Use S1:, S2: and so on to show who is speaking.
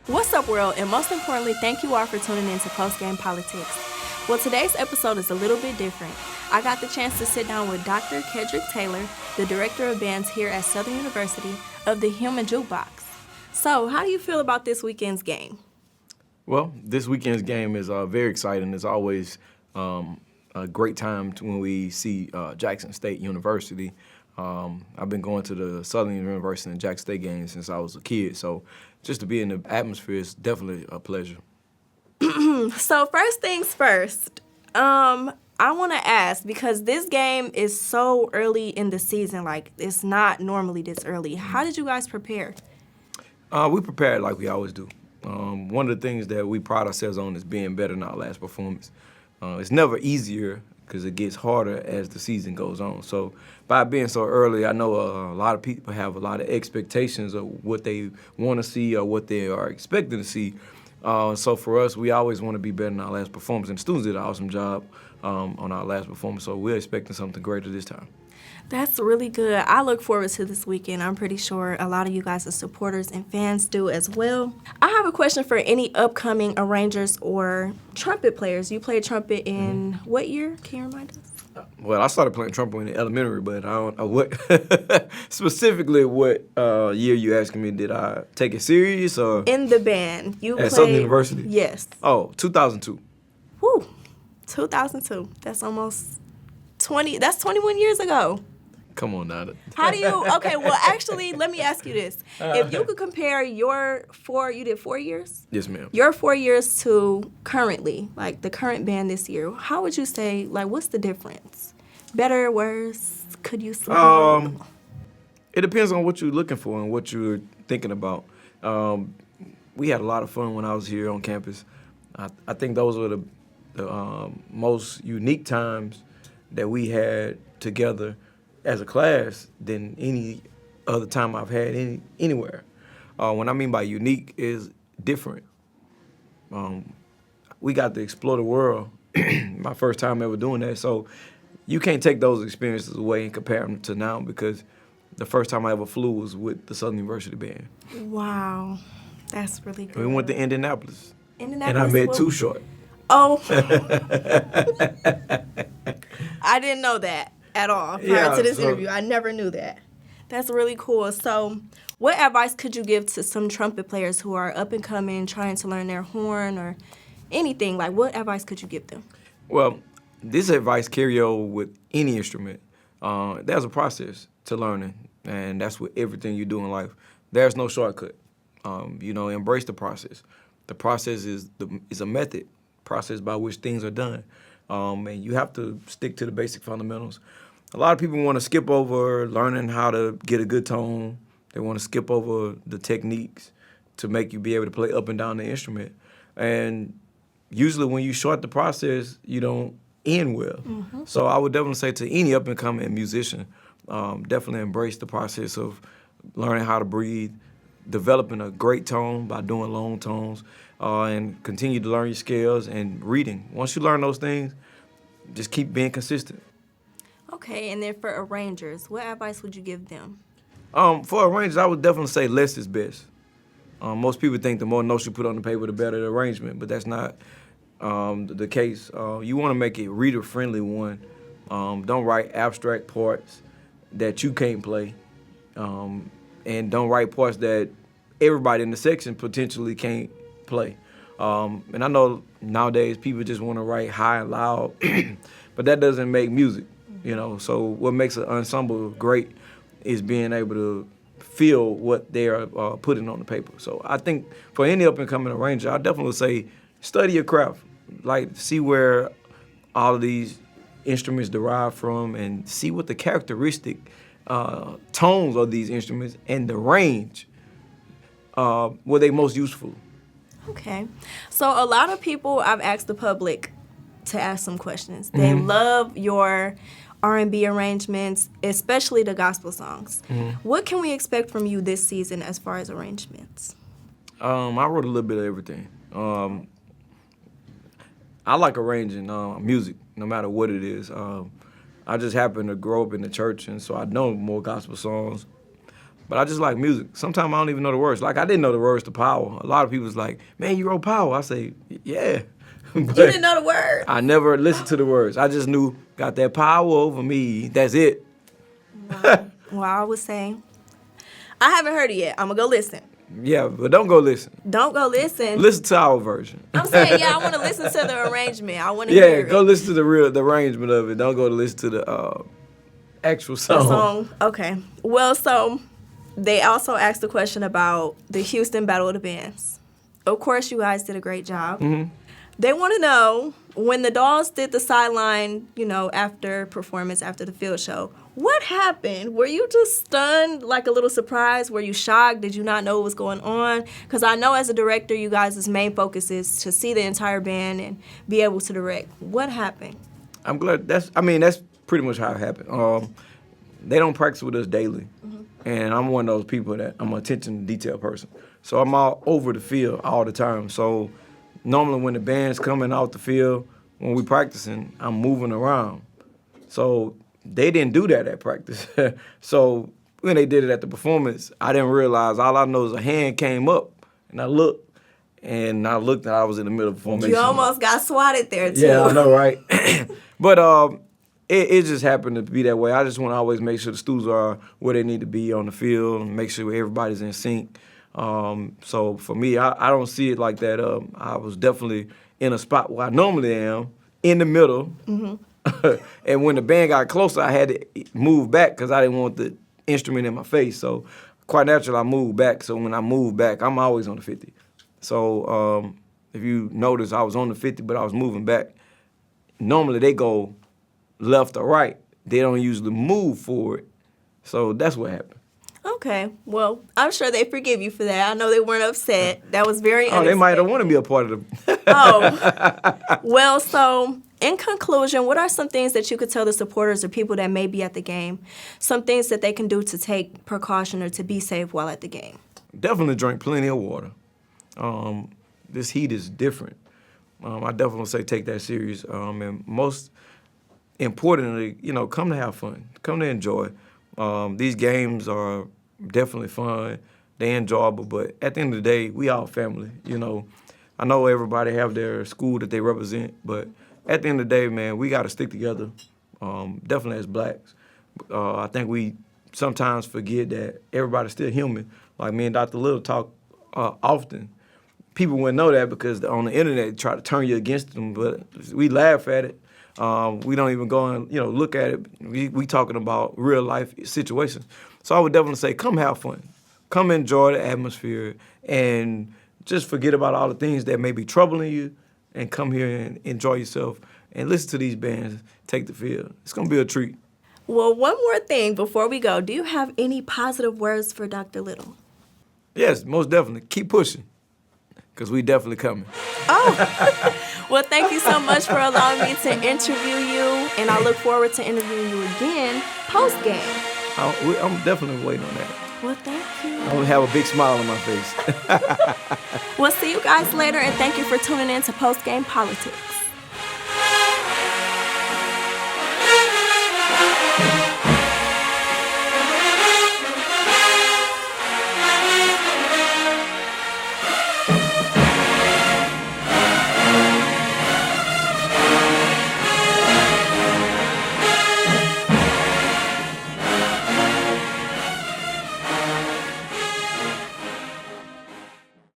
S1: What's up, world? And most importantly, thank you all for tuning in to Post Game Politics. Well, today's episode is a little bit different. I got the chance to sit down with Dr. Kedric Taylor, the Director of Bands here at Southern University of the Human Jukebox. So, how do you feel about this weekend's game?
S2: Well, this weekend's game is very exciting. It's always a great time when we see Jackson State University. I've been going to the Southern University and Jackson State games since I was a kid, so just to be in the atmosphere is definitely a pleasure.
S1: So first things first, I want to ask, because this game is so early in the season, like it's not normally this early. How did you guys prepare?
S2: We prepared like we always do. One of the things that we pride ourselves on is being better than our last performance. It's never easier because it gets harder as the season goes on. So by being so early, I know a lot of people have a lot of expectations of what they want to see or what they are expecting to see. So for us, we always want to be better than our last performance. And the students did an awesome job on our last performance, so we're expecting something greater this time.
S1: That's really good. I look forward to this weekend. I'm pretty sure a lot of you guys as supporters and fans do as well. I have a question for any upcoming arrangers or trumpet players. You played trumpet in what year? Can you remind us?
S2: Well, I started playing trumpet in elementary, but I don't know what specifically what year you asking me. Did I take it serious or
S1: in the band? You
S2: at
S1: played
S2: Southern University?
S1: Yes.
S2: Oh, 2002.
S1: Woo, 2002. That's almost 20. That's 21 years ago.
S2: Come on now.
S1: How do you? Okay, well, actually, let me ask you this: if you could compare you did 4 years.
S2: Yes, ma'am.
S1: Your 4 years to currently, like the current band this year, how would you say, like, what's the difference? Better, worse? Could you say?
S2: It depends on what you're looking for and what you're thinking about. We had a lot of fun when I was here on campus. I think those were the most unique times that we had together as a class than any other time I've had anywhere. What I mean by unique is different. We got to explore the world, my first time ever doing that, so you can't take those experiences away and compare them to now, because the first time I ever flew was with the Southern University Band.
S1: Wow, that's really good.
S2: We went to Indianapolis.
S1: And
S2: I met Too Short.
S1: Oh. I didn't know that at all prior to this interview. I never knew that. That's really cool. So what advice could you give to some trumpet players who are up and coming, trying to learn their horn or anything? Like, what advice could you give them?
S2: Well, this advice carry over with any instrument. There's a process to learning, and that's with everything you do in life. There's no shortcut. Embrace the process. The process is a method, process by which things are done. And you have to stick to the basic fundamentals. A lot of people want to skip over learning how to get a good tone. They want to skip over the techniques to make you be able to play up and down the instrument. And usually when you short the process, you don't end well. Mm-hmm. So I would definitely say to any up-and-coming musician, definitely embrace the process of learning how to breathe, developing a great tone by doing long tones, and continue to learn your scales and reading. Once you learn those things, just keep being consistent.
S1: Okay, and then for arrangers, what advice would you give them?
S2: For arrangers, I would definitely say less is best. Most people think the more notes you put on the paper, the better the arrangement, but that's not the case. You want to make it reader-friendly one. Don't write abstract parts that you can't play, and don't write parts that everybody in the section potentially can't play. And I know nowadays people just want to write high and loud, but that doesn't make music, So what makes an ensemble great is being able to feel what they are putting on the paper. So I think for any up-and-coming arranger, I definitely say study your craft. Like, see where all of these instruments derive from and see what the characteristic tones of these instruments and the range were they most useful.
S1: Okay. So a lot of people, I've asked the public to ask some questions. They love your R&B arrangements, especially the gospel songs. What can we expect from you this season as far as arrangements?
S2: I wrote a little bit of everything. I like arranging music, no matter what it is. I just happen to grow up in the church, and so I know more gospel songs. But I just like music. Sometimes I don't even know the words. Like, I didn't know the words to Power. A lot of people's like, man, you wrote Power. I say, yeah.
S1: You didn't know the words?
S2: I never listened to the words. I just knew, got that power over me. That's it.
S1: Wow. Well, I was saying, I haven't heard it yet. I'm going to go listen.
S2: Yeah, but don't go listen.
S1: Don't go listen.
S2: Listen to our version.
S1: I'm saying, yeah, I want to listen to the arrangement. I want to hear it.
S2: Yeah, go listen to the arrangement of it. Don't go to listen to the actual song.
S1: The song. Okay. Well, so they also asked the question about the Houston Battle of the Bands. Of course, you guys did a great job.
S2: Mm-hmm.
S1: They want to know, when the Dolls did the Sideline, after performance, after the field show, what happened? Were you just stunned, like a little surprised? Were you shocked? Did you not know what was going on? Because I know as a director, you guys' main focus is to see the entire band and be able to direct. What happened?
S2: I'm glad. That's pretty much how it happened. They don't practice with us daily. Mm-hmm. And I'm one of those people that I'm an attention to detail person. So I'm all over the field all the time. So normally when the band's coming out the field, when we practicing, I'm moving around. So they didn't do that at practice. So when they did it at the performance, I didn't realize. All I know is a hand came up, and I looked, and I was in the middle of the formation.
S1: You almost got swatted there, too.
S2: Yeah, I know, right? But it just happened to be that way. I just want to always make sure the students are where they need to be on the field and make sure everybody's in sync. So for me, I don't see it like that. I was definitely in a spot where I normally am, in the middle. Mm-hmm. And when the band got closer, I had to move back because I didn't want the instrument in my face. So quite naturally, I moved back. So when I moved back, I'm always on the 50. So if you notice, I was on the 50, but I was moving back. Normally, they go left or right. They don't usually move forward. So that's what happened.
S1: Okay. Well, I'm sure they forgive you for that. I know they weren't upset. That was very
S2: unexpected. They might have wanted to be a part of the...
S1: Oh. Well, so in conclusion, what are some things that you could tell the supporters or people that may be at the game, some things that they can do to take precaution or to be safe while at the game?
S2: Definitely drink plenty of water. This heat is different. I definitely say take that serious. And most importantly, come to have fun. Come to enjoy. These games are definitely fun. They're enjoyable, but at the end of the day, we all family. I know everybody have their school that they represent, but at the end of the day, man, we got to stick together, definitely as blacks. I think we sometimes forget that everybody's still human. Like me and Dr. Little talk often. People wouldn't know that because on the internet they try to turn you against them, but we laugh at it. We don't even go and look at it. We talking about real life situations. So I would definitely say come have fun. Come enjoy the atmosphere and just forget about all the things that may be troubling you and come here and enjoy yourself and listen to these bands, take the field. It's going to be a treat.
S1: Well, one more thing before we go. Do you have any positive words for Dr. Little?
S2: Yes, most definitely. Keep pushing because we definitely coming.
S1: Oh. Well, thank you so much for allowing me to interview you, and I look forward to interviewing you again post-game.
S2: I'm definitely waiting on that.
S1: Well, thank you.
S2: I'm going to have a big smile on my face.
S1: We'll see you guys later, and thank you for tuning in to Post Game Politics.